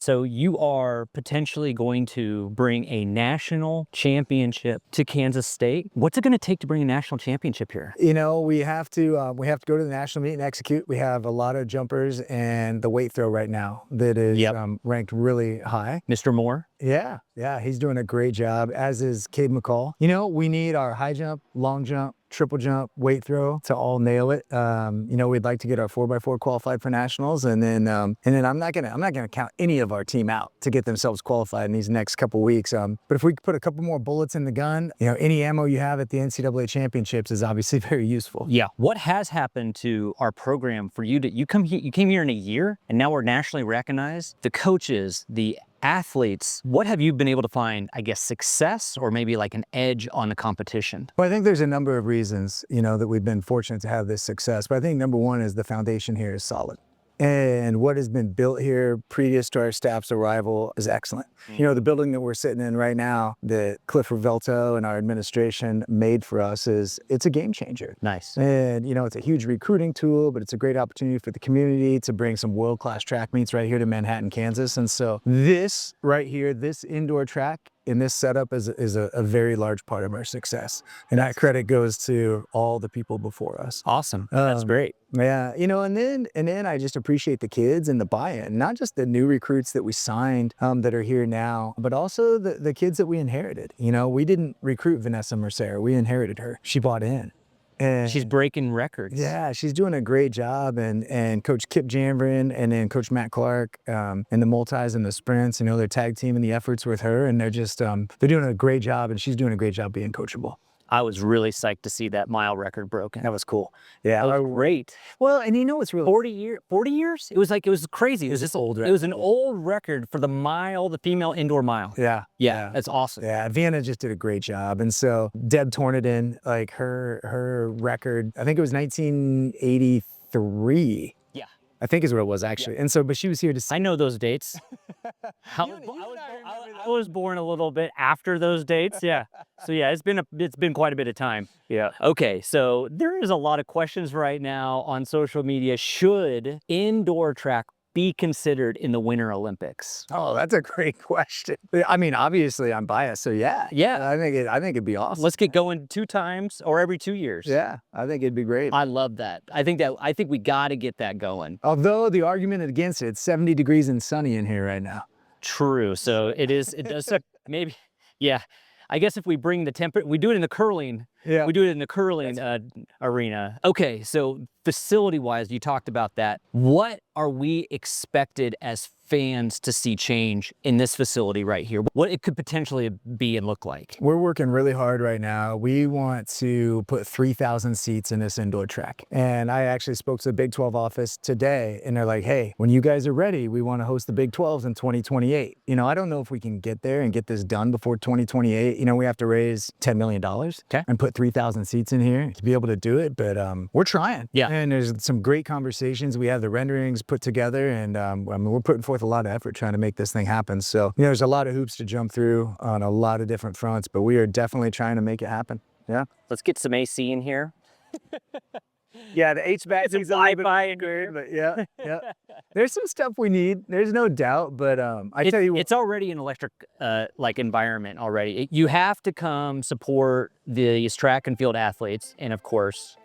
So you are potentially going to bring a national championship to Kansas State. What's it going to take to bring a national championship here? You know, we have to go to the national meet and execute. We have a lot of jumpers and the weight throw right now that is ranked really high. Mr. Moore? Yeah, he's doing a great job, as is Cade McCall. You know, we need our high jump, long jump, triple jump, weight throw to all nail it. You know, we'd like to get our 4x4 qualified for nationals, and then I'm not gonna count any of our team out to get themselves qualified in these next couple weeks. But if we put a couple more bullets in the gun, you know, any ammo you have at the NCAA championships is obviously very useful. Yeah. What has happened to our program for you to you came here in a year, and now we're nationally recognized? The coaches, the athletes, what have you been able to find, I guess, success or maybe like an edge on the competition? Well, I think there's a number of reasons, you know, that we've been fortunate to have this success. But I think number one is the foundation here is solid. And what has been built here previous to our staff's arrival is excellent. You know, the building that we're sitting in right now that Cliff Revelto and our administration made for us it's a game changer. Nice. And, you know, it's a huge recruiting tool, but it's a great opportunity for the community to bring some world-class track meets right here to Manhattan, Kansas. And so this right here, this indoor track in this setup is a very large part of our success. And that credit goes to all the people before us. Awesome. That's great. Yeah, you know, and then I just appreciate the kids and the buy-in, not just the new recruits that we signed that are here now, but also the kids that we inherited. You know, we didn't recruit Vanessa Mercer, we inherited her. She bought in. And she's breaking records. Yeah, she's doing a great job. And Coach Kip Jambrin and then Coach Matt Clark and the multis and the sprints, you know, they're tag teaming the efforts with her, and they're just they're doing a great job, and she's doing a great job being coachable. I was really psyched to see that mile record broken. That was cool. Yeah, that was great. Well, and you know what's really 40 years? It was crazy. It was just old. It was an old record for the mile, the female indoor mile. Yeah, that's awesome. Yeah, Vienna just did a great job, and so Deb Tornedon, like her record, I think it was 1983. I think is what it was actually. And so, but she was here to see. I know those dates. I was born a little bit after those dates. Yeah. So yeah, it's been quite a bit of time. Yeah. Okay. So there is a lot of questions right now on social media. Should indoor track be considered in the Winter Olympics? Oh, that's a great question. I mean, obviously I'm biased, so yeah. I think it'd be awesome. Let's get going 2 times or every 2 years. Yeah, I think it'd be great. I love that. I think we got to get that going. Although the argument against it's 70 degrees and sunny in here right now. True. So it does maybe. Yeah. I guess if we bring the temperature, we do it in the curling. Yeah. We do it in the curling arena. Okay, so facility-wise, you talked about that. What are we expected as fans to see change in this facility right here? What it could potentially be and look like? We're working really hard right now. We want to put 3,000 seats in this indoor track. And I actually spoke to the Big 12 office today, and they're like, hey, when you guys are ready, we want to host the Big 12s in 2028. You know, I don't know if we can get there and get this done before 2028. You know, we have to raise $10 million and put 3,000 seats in here to be able to do it, but we're trying. Yeah. And there's some great conversations. We have the renderings put together, and I mean, we're putting forth a lot of effort trying to make this thing happen. So, you know, there's a lot of hoops to jump through on a lot of different fronts, but we are definitely trying to make it happen. Yeah. Let's get some AC in here. Yeah, the HVAC is a little bit weird, but yeah. There's some stuff we need. There's no doubt, but I tell you what, it's already an electric like environment already. You have to come support these track and field athletes, and of course,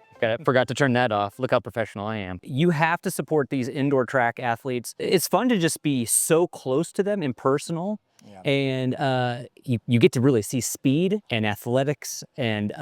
forgot to turn that off. Look how professional I am. You have to support these indoor track athletes. It's fun to just be so close to them and personal. And you get to really see speed and athletics, and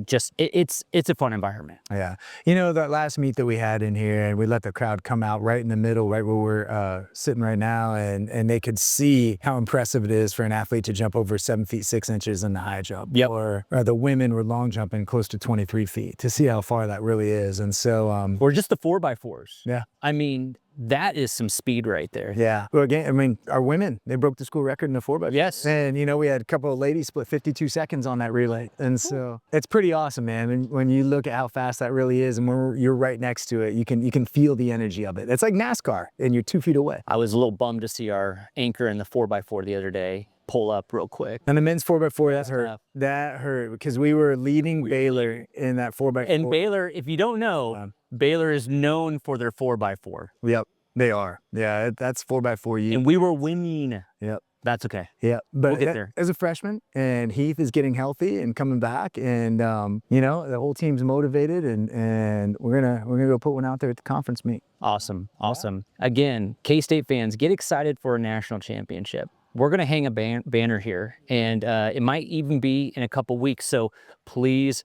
just it's a fun environment. Yeah, you know, that last meet that we had in here, and we let the crowd come out right in the middle, right where we're sitting right now, and they could see how impressive it is for an athlete to jump over 7 feet 6 inches in the high jump. Yep. Or the women were long jumping close to 23 feet to see how far that really is. And so or just the 4x4s. Yeah. I mean, that is some speed right there. Yeah. Well, again, I mean, our women, they broke the school record in the 4x4. Yes. And, you know, we had a couple of ladies split 52 seconds on that relay. And so it's pretty awesome, man. And when you look at how fast that really is, and when you're right next to it, you can feel the energy of it. It's like NASCAR, and you're 2 feet away. I was a little bummed to see our anchor in the 4x4 the other day pull up real quick. And the men's 4x4, that hurt. That hurt because we were leading Baylor in that 4x4. And Baylor, if you don't know, Baylor is known for their 4x4. Yep. They are. Yeah, that's 4x4 And we were winning. Yep. That's okay. Yeah, but We'll get there. as a freshman, and Heath is getting healthy and coming back, and you know, the whole team's motivated, and we're gonna go put one out there at the conference meet. Awesome. Awesome. Again, K-State fans, get excited for a national championship. We're going to hang a banner here, and it might even be in a couple weeks. So please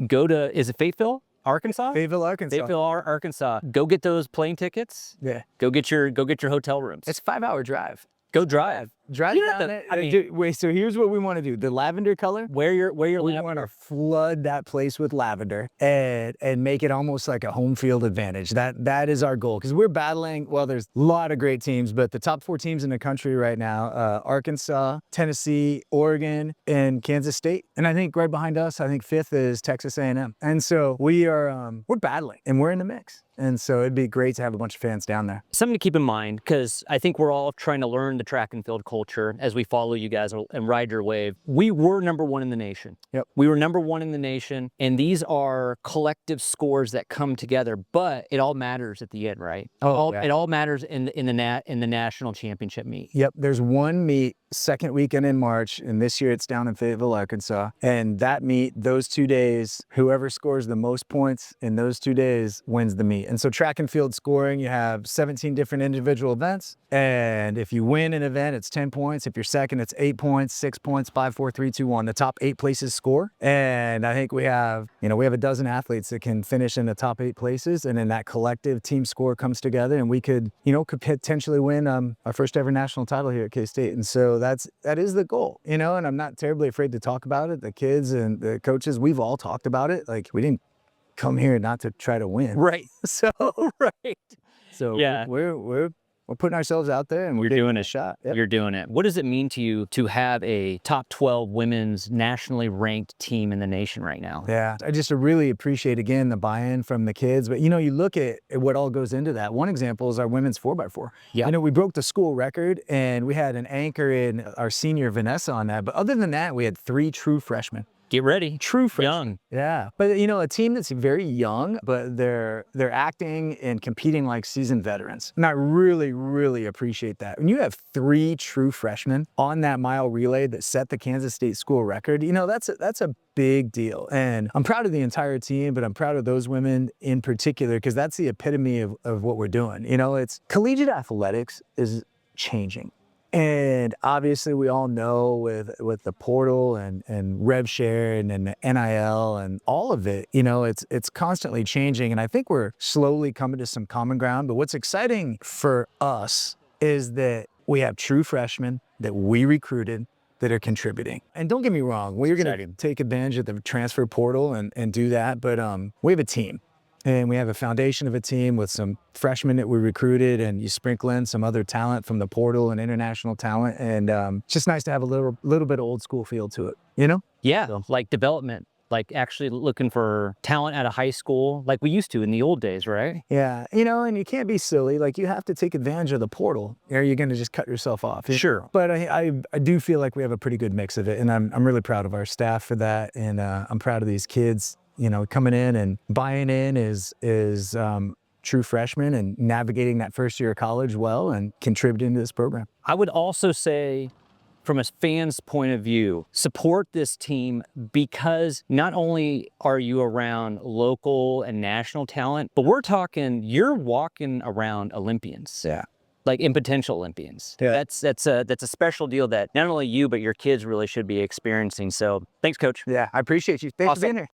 go to, is it Fayetteville, Arkansas? Fayetteville, Arkansas. Fayetteville, Arkansas. Go get those plane tickets. Yeah. Go get your hotel rooms. It's a 5-hour drive. Go drive. Drive You don't down have to- it. I mean- Wait, so here's what we want to do. The lavender color, Wear your we lavender. want to flood that place with lavender and make it almost like a home field advantage. That is our goal, because we're battling, well, there's a lot of great teams, but the top 4 teams in the country right now, Arkansas, Tennessee, Oregon, and Kansas State. And I think right behind us, I think 5th is Texas A&M. And so we're battling, and we're in the mix. And so it'd be great to have a bunch of fans down there. Something to keep in mind, because I think we're all trying to learn the track and field culture as we follow you guys and ride your wave. We were #1 in the nation. Yep. We were #1 in the nation, and these are collective scores that come together, but it all matters at the end, right? Yeah. It all matters in the national championship meet. Yep, there's one meet, second weekend in March, and this year it's down in Fayetteville, Arkansas. And that meet, those 2 days, whoever scores the most points in those 2 days wins the meet. And so track and field scoring, you have 17 different individual events. And if you win an event, it's 10 points. If you're second, it's 8 points, 6 points, 5, 4, 3, 2, 1. The top 8 places score. And I think we have a dozen athletes that can finish in the top 8 places. And then that collective team score comes together, and we could potentially win our first ever national title here at K-State. And so that is the goal, and I'm not terribly afraid to talk about it. The kids and the coaches, we've all talked about it. Like, we didn't come here not to try to win. Right. So Right. So Yeah. we're putting ourselves out there, and We're taking doing a it. shot. Yep. You're doing it. What does it mean to you to have a top 12 women's nationally ranked team in the nation right now? Yeah, I just really appreciate, again, the buy-in from the kids. But, you look at what all goes into that. One example is our women's 4x4. Yeah. We broke the school record, and we had an anchor in our senior Vanessa on that. But other than that, we had 3 true freshmen. Get ready. True freshmen. Young. Yeah. But, a team that's very young, but they're acting and competing like seasoned veterans. And I really, really appreciate that. When you have 3 true freshmen on that mile relay that set the Kansas State school record, that's a big deal. And I'm proud of the entire team, but I'm proud of those women in particular, because that's the epitome of what we're doing. It's collegiate athletics is changing. And obviously we all know with the portal and rev share and the NIL and all of it, it's constantly changing. And I think we're slowly coming to some common ground. But what's exciting for us is that we have true freshmen that we recruited that are contributing. And don't get me wrong, we're going to take advantage of the transfer portal and do that. But we have a team. And we have a foundation of a team with some freshmen that we recruited, and you sprinkle in some other talent from the portal and international talent. And it's just nice to have a little bit of old school feel to it, Yeah, like development, like actually looking for talent out of high school like we used to in the old days, right? Yeah, and you can't be silly. Like, you have to take advantage of the portal, or you're going to just cut yourself off. Sure. But I do feel like we have a pretty good mix of it, and I'm really proud of our staff for that. And I'm proud of these kids, coming in and buying in is true freshmen and navigating that first year of college well and contributing to this program. I would also say, from a fan's point of view, support this team, because not only are you around local and national talent, but you're walking around Olympians. Yeah. Like, in potential Olympians. Yeah. That's a special deal that not only you, but your kids really should be experiencing. So thanks, Coach. Yeah, I appreciate you. Thanks for Awesome. being here.